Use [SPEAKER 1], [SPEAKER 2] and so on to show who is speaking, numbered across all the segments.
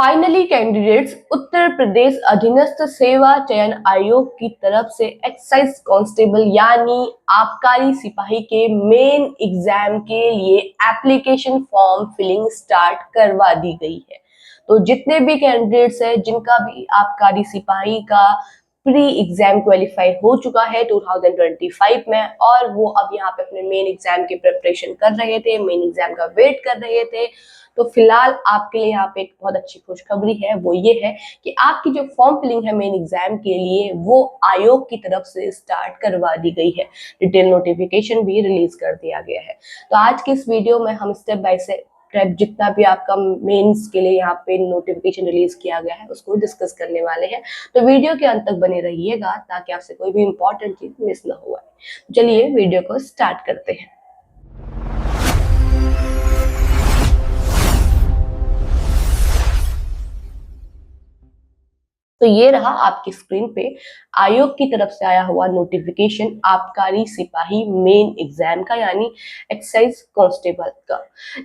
[SPEAKER 1] Finally candidates Uttar Pradesh अधीनस्थ सेवा चयन आयोग की तरफ से एक्साइज कांस्टेबल यानी आबकारी सिपाही के मेन एग्जाम के लिए एप्लीकेशन फॉर्म फिलिंग स्टार्ट करवा दी गई है। तो जितने भी कैंडिडेट्स हैं जिनका भी आबकारी सिपाही का प्री एग्जाम क्वालिफाई हो चुका है 2025 में और वो अब यहाँ पे अपने मेन एग्जाम की प्रिपरेशन कर रहे थे, मेन एग्जाम का वेट कर रहे थे, तो फिलहाल आपके लिए यहाँ पे एक बहुत अच्छी खुशखबरी है। वो ये है कि आपकी जो फॉर्म फिलिंग है मेन एग्जाम के लिए वो आयोग की तरफ से स्टार्ट करवा दी गई है। डिटेल नोटिफिकेशन भी रिलीज कर दिया गया है। तो आज की इस वीडियो में हम स्टेप बाय स्टेप जितना भी आपका मेंस के लिए यहाँ पे नोटिफिकेशन रिलीज किया गया है उसको डिस्कस करने वाले हैं। तो वीडियो के अंत तक बने रहिएगा ताकि आपसे कोई भी इंपॉर्टेंट चीज मिस ना हुआ। चलिए वीडियो को स्टार्ट करते हैं। तो ये रहा आपकी स्क्रीन पे आयोग की तरफ से आया हुआ नोटिफिकेशन आबकारी सिपाही मेन एग्जाम का यानी एक्साइज कांस्टेबल का,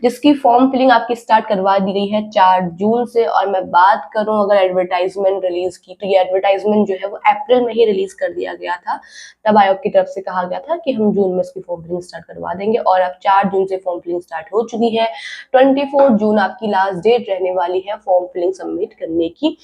[SPEAKER 1] जिसकी फॉर्म फिलिंग आपकी स्टार्ट करवा दी गई है 4 जून से। और मैं बात करूं अगर एडवर्टाइजमेंट रिलीज की तो ये एडवर्टाइजमेंट जो है वो अप्रैल में ही रिलीज कर दिया गया था। तब आयोग की तरफ से कहा गया था कि हम जून में इसकी फॉर्म फिलिंग स्टार्ट करवा देंगे और अब 4 जून से फॉर्म फिलिंग स्टार्ट हो चुकी है। 24 जून आपकी लास्ट डेट रहने वाली है फॉर्म फिलिंग सबमिट करने की।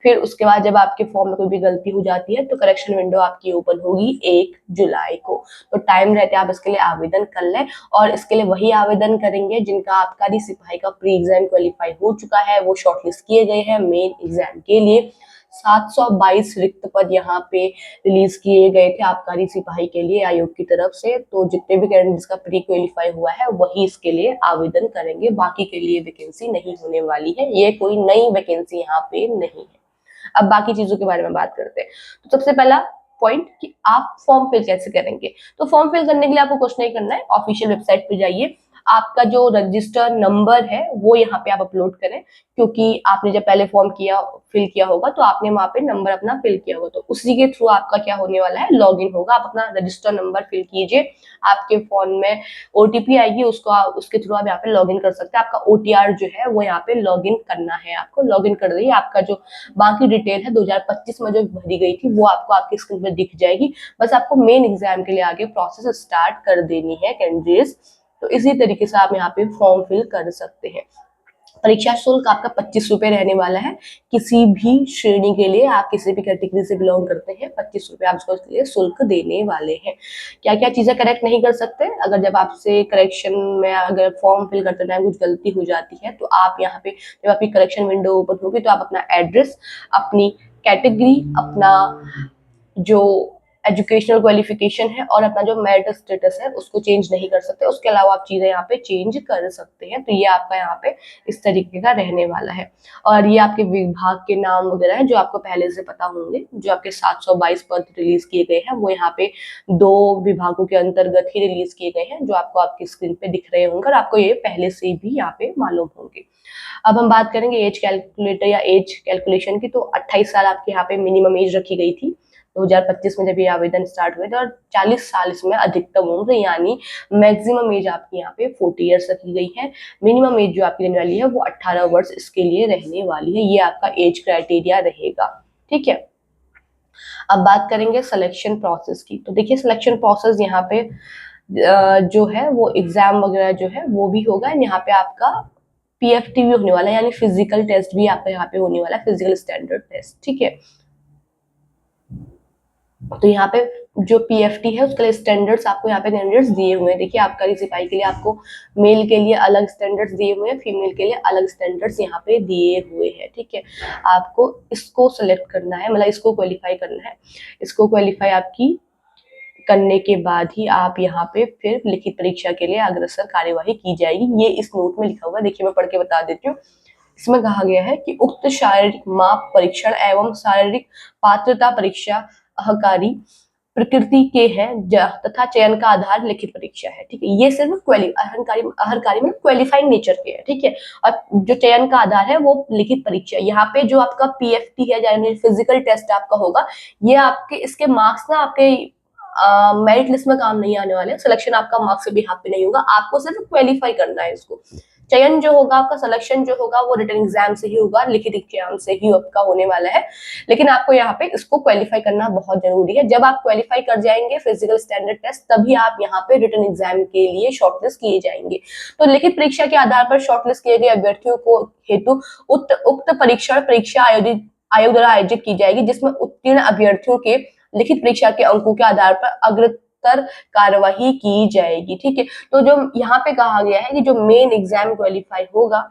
[SPEAKER 1] फिर उसके बाद जब आपके फॉर्म में कोई भी गलती हो जाती है तो करेक्शन विंडो आपकी ओपन होगी 1 जुलाई को। तो टाइम रहते आप इसके लिए आवेदन कर लें और इसके लिए वही आवेदन करेंगे जिनका आबकारी सिपाही का प्री एग्जाम क्वालिफाई हो चुका है, वो शॉर्टलिस्ट किए गए हैं मेन एग्जाम के लिए। 722 रिक्त पद यहाँ पे रिलीज किए गए थे आबकारी सिपाही के लिए आयोग की तरफ से। तो जितने भी कैंडिडेट्स का प्री क्वालिफाई हुआ है वही इसके लिए आवेदन करेंगे, बाकी के लिए वैकेंसी नहीं होने वाली है। ये कोई नई वैकेंसी यहाँ पे नहीं है। अब बाकी चीजों के बारे में बात करते हैं। तो सबसे पहला पॉइंट कि आप फॉर्म फिल कैसे करेंगे। तो फॉर्म फिल करने के लिए आपको कुछ नहीं करना है, ऑफिशियल वेबसाइट पे जाइए, आपका जो रजिस्टर नंबर है वो यहाँ पे आप अपलोड करें, क्योंकि आपने जब पहले फॉर्म फिल किया होगा तो आपने वहां पे नंबर अपना फिल किया होगा, तो उसी के थ्रू आपका क्या होने वाला है, लॉगिन होगा। आप अपना रजिस्टर नंबर फिल कीजिए, आपके फोन में ओटीपी आएगी, उसके थ्रू आप यहाँ पे लॉगिन कर सकते हैं। आपका ओटीआर जो है वो यहाँ पे लॉगिन करना है, आपको लॉगिन कर दिए। आपका जो बाकी डिटेल है 2025 में जो भरी गई थी वो आपको आपकी स्क्रीन पर दिख जाएगी। बस आपको मेन एग्जाम के लिए आगे प्रोसेस स्टार्ट कर देनी है कैंडिडेट्स। तो इसी तरीके से आप यहाँ पे फॉर्म फिल कर सकते हैं। परीक्षा शुल्क आपका 25 रुपए रहने वाला है। किसी भी श्रेणी के लिए, आप किसी भी कैटेगरी से बिलोंग करते हैं, 25 रुपए आप इसको लिए शुल्क देने वाले हैं। क्या क्या चीजें करेक्ट नहीं कर सकते, अगर जब आपसे करेक्शन में अगर फॉर्म फिल करते टाइम कुछ गलती हो जाती है तो आप यहाँ पे जब आपकी करेक्शन विंडो ओपन होगी तो आप अपना एड्रेस, अपनी कैटेगरी, अपना जो एजुकेशनल क्वालिफिकेशन है और अपना जो मैरिटल स्टेटस है उसको चेंज नहीं कर सकते। उसके अलावा आप चीजें यहाँ पे चेंज कर सकते हैं। तो ये आपका यहाँ पे इस तरीके का रहने वाला है। और ये आपके विभाग के नाम वगैरह है जो आपको पहले से पता होंगे। जो आपके 722 पद रिलीज किए गए हैं वो यहाँ पे 2 विभागों के अंतर्गत ही रिलीज किए गए हैं, जो आपको आपकी स्क्रीन पे दिख रहे होंगे और आपको ये पहले से भी यहाँ पे मालूम होंगे। अब हम बात करेंगे एज कैलकुलेटर या एज कैलकुलेशन की। तो 28 साल आपके यहाँ पे मिनिमम एज रखी गई थी 2025 में जब ये आवेदन स्टार्ट हुए थे, और 40 साल इसमें अधिकतम उम्र यानी मैक्सिमम एज आपकी यहाँ पे 40 ईयर्स रखी गई है। मिनिमम एज जो आपकी रहने वाली है वो 18 वर्ष इसके लिए रहने वाली है। ये आपका एज क्राइटेरिया रहेगा, ठीक है। अब बात करेंगे सिलेक्शन प्रोसेस की। तो देखिए सिलेक्शन प्रोसेस यहाँ पे जो है वो एग्जाम वगैरह जो है वो भी होगा। यहाँ पे आपका पीएफटी भी होने वाला है, यानी फिजिकल टेस्ट भी आपका यहाँ पे होने वाला है, फिजिकल स्टैंडर्ड टेस्ट, ठीक है। तो यहाँ पे जो पीएफटी है उसके लिए स्टैंडर्ड्स आपको यहाँ पे स्टैंडर्ड्स दिए हुए हैं। देखिए आबकारी सिपाही के लिए आपको मेल के लिए अलग स्टैंडर्ड्स दिए हुए हैं, फीमेल के लिए अलग स्टैंडर्ड्स यहाँ पे दिए हुए हैं, ठीक है। आपको इसको सिलेक्ट करना है, मतलब इसको क्वालिफाई करना है। इसको क्वालिफाई आपकी करने के बाद ही आप यहाँ पे फिर लिखित परीक्षा के लिए अग्रसर कार्यवाही की जाएगी। ये इस नोट में लिखा हुआ है, देखिए मैं पढ़ के बता देती हूँ। इसमें कहा गया है कि उक्त शारीरिक माप परीक्षण एवं शारीरिक पात्रता परीक्षा अहकारी प्रकृति के हैं तथा चयन का आधार लिखित परीक्षा है, ठीक है। ये सिर्फ अहकारी में क्वालिफाइंग नेचर के है, ठीक है। और जो चयन का आधार है वो लिखित परीक्षा। यहाँ पे जो आपका पीएफटी है यानी फिजिकल टेस्ट आपका होगा, ये आपके इसके मार्क्स ना आपके मेरिट लिस्ट में काम नहीं आने वाले हैं। सिलेक्शन आपका मार्क्स से भी हाथ पे नहीं होगा, आपको सिर्फ क्वालिफाई करना है इसको, चयन जो होगा आपका, सिलेक्शन जो होगा वो रिटन एग्जाम से ही होगा, लिखित एग्जाम से ही आपका होने वाला है। लेकिन आपको यहाँ पे इसको क्वालिफाई करना बहुत जरूरी है। जब आप क्वालिफाई कर जाएंगे फिजिकल स्टैंडर्ड टेस्ट, तभी आप यहाँ पे रिटन एग्जाम के लिए शॉर्टलिस्ट किए जाएंगे। तो लिखित परीक्षा के आधार पर शॉर्टलिस्ट किए गए अभ्यर्थियों को हेतु उक्त परीक्षा आयोग द्वारा आयोजित की जाएगी, जिसमें उत्तीर्ण अभ्यर्थियों के लिखित परीक्षा के अंकों के आधार पर अग्रतर कार्यवाही की जाएगी। ठीक है, तो जो यहाँ पे कहा गया है कि जो मेन एग्जाम क्वालिफाई होगा,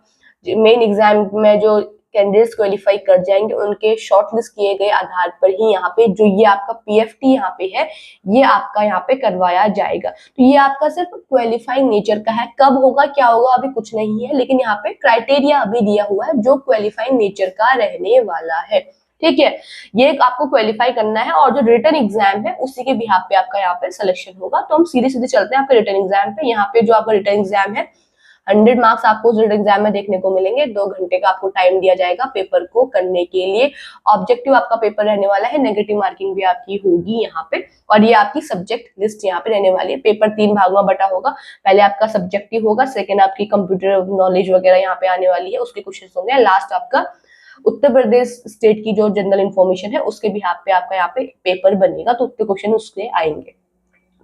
[SPEAKER 1] मेन एग्जाम में जो कैंडिडेट्स क्वालिफाई कर जाएंगे उनके शॉर्टलिस्ट किए गए आधार पर ही यहाँ पे जो ये आपका पीएफटी यहाँ पे है, ये आपका यहाँ पे करवाया जाएगा। तो ये आपका सिर्फ क्वालिफाइंग नेचर का है, कब होगा क्या होगा अभी कुछ नहीं है, लेकिन यहाँ पे क्राइटेरिया अभी दिया हुआ है जो क्वालिफाइंग नेचर का रहने वाला है। ठीक है, ये आपको क्वालिफाई करना है और जो रिटन एग्जाम है उसी के बिहाफ पे आपका यहाँ पे सिलेक्शन होगा। तो हम सीधे सीधे चलते हैं आपके रिटन एग्जाम पे। यहाँ पे जो आपका रिटन एग्जाम है 100 मार्क्स आपको रिटन एग्जाम में देखने को मिलेंगे। 2 घंटे का आपको टाइम दिया जाएगा पेपर को करने के लिए। ऑब्जेक्टिव आपका पेपर रहने वाला है, नेगेटिव मार्किंग भी आपकी होगी यहाँ पे, और ये आपकी सब्जेक्ट लिस्ट यहाँ पे रहने वाली है। पेपर 3 भागों में बटा होगा, पहले आपका सब्जेक्टिव होगा, सेकेंड आपकी कंप्यूटर नॉलेज वगैरह यहाँ पे आने वाली है, उसके क्वेश्चन होंगे, लास्ट आपका उत्तर प्रदेश स्टेट की जो जनरल इन्फॉर्मेशन है उसके भी पे आपका यहाँ पे पेपर बनेगा, तो उत्तर क्वेश्चन उसके आएंगे।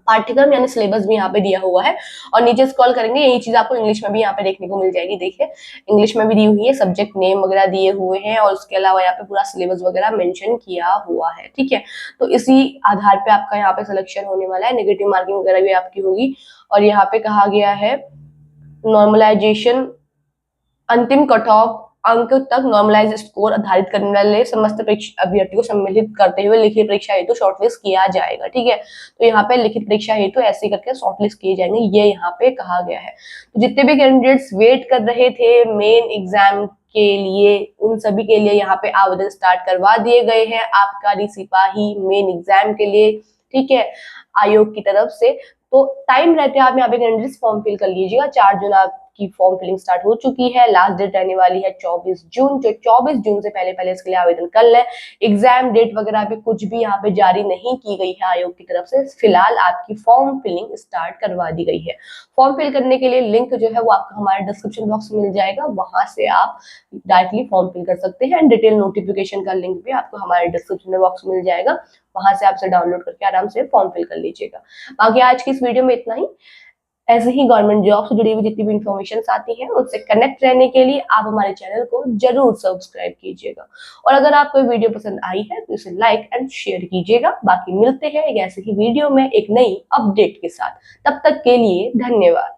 [SPEAKER 1] पाठ्यक्रम यानी सिलेबस भी यहाँ पे दिया हुआ है, और नीचे स्क्रॉल करेंगे यही चीज आपको इंग्लिश में भी यहाँ पे देखने को मिल जाएगी। देखिए इंग्लिश में भी दी हुई है, सब्जेक्ट नेम वगैरह दिए हुए हैं, और उसके अलावा यहाँ पे पूरा सिलेबस वगैरह मेंशन किया हुआ है। ठीक है, तो इसी आधार पे आपका यहाँ पे सिलेक्शन होने वाला है। नेगेटिव मार्किंग वगैरह भी आपकी होगी, और यहाँ पे कहा गया है नॉर्मलाइजेशन अंतिम कट ऑफ अंक तक नॉर्मलाइज स्कोर आधारित करने वाले समस्त अभ्यर्थी को सम्मिलित करते हुए लिखित परीक्षा हेतु शॉर्टलिस्ट किया जाएगा। ठीक है, तो यहाँ पे लिखित परीक्षा हेतु ऐसे करके शॉर्टलिस्ट किए जाएंगे, ये यहाँ पे कहा गया है। तो जितने भी कैंडिडेट्स वेट कर रहे थे मेन एग्जाम के लिए, उन सभी के लिए यहाँ पे आवेदन स्टार्ट करवा दिए गए हैं आबकारी सिपाही मेन एग्जाम के लिए। ठीक है, आयोग की तरफ से। तो टाइम रहते आप यहाँ पे कैंडिडेट्स फॉर्म फिल कर लीजिएगा। 4 जून आपकी फॉर्म फिलिंग स्टार्ट हो चुकी है, लास्ट डेट रहने वाली है 24 जून। जो 24 जून से पहले पहले इसके लिए आवेदन कर लें। एग्जाम डेट वगैरह पे कुछ भी यहाँ पे जारी नहीं की गई है आयोग की तरफ से, फिलहाल आपकी फॉर्म फिलिंग स्टार्ट करवा दी गई है। फॉर्म फिल करने के लिए लिंक जो है वो आपको हमारे डिस्क्रिप्शन बॉक्स में मिल जाएगा, वहां से आप डायरेक्टली फॉर्म फिल कर सकते हैं। डिटेल नोटिफिकेशन का लिंक भी आपको हमारे डिस्क्रिप्शन बॉक्स में मिल जाएगा, वहां से आपसे डाउनलोड करके आराम से फॉर्म फिल कर लीजिएगा। बाकी आज की इस वीडियो में इतना ही। ऐसे ही गवर्नमेंट जॉब से जुड़ी हुई जितनी भी इंफॉर्मेशन आती है उनसे कनेक्ट रहने के लिए आप हमारे चैनल को जरूर सब्सक्राइब कीजिएगा, और अगर आपको वीडियो पसंद आई है तो इसे लाइक एंड शेयर कीजिएगा। बाकी मिलते हैं एक ऐसे ही वीडियो में एक नई अपडेट के साथ, तब तक के लिए धन्यवाद।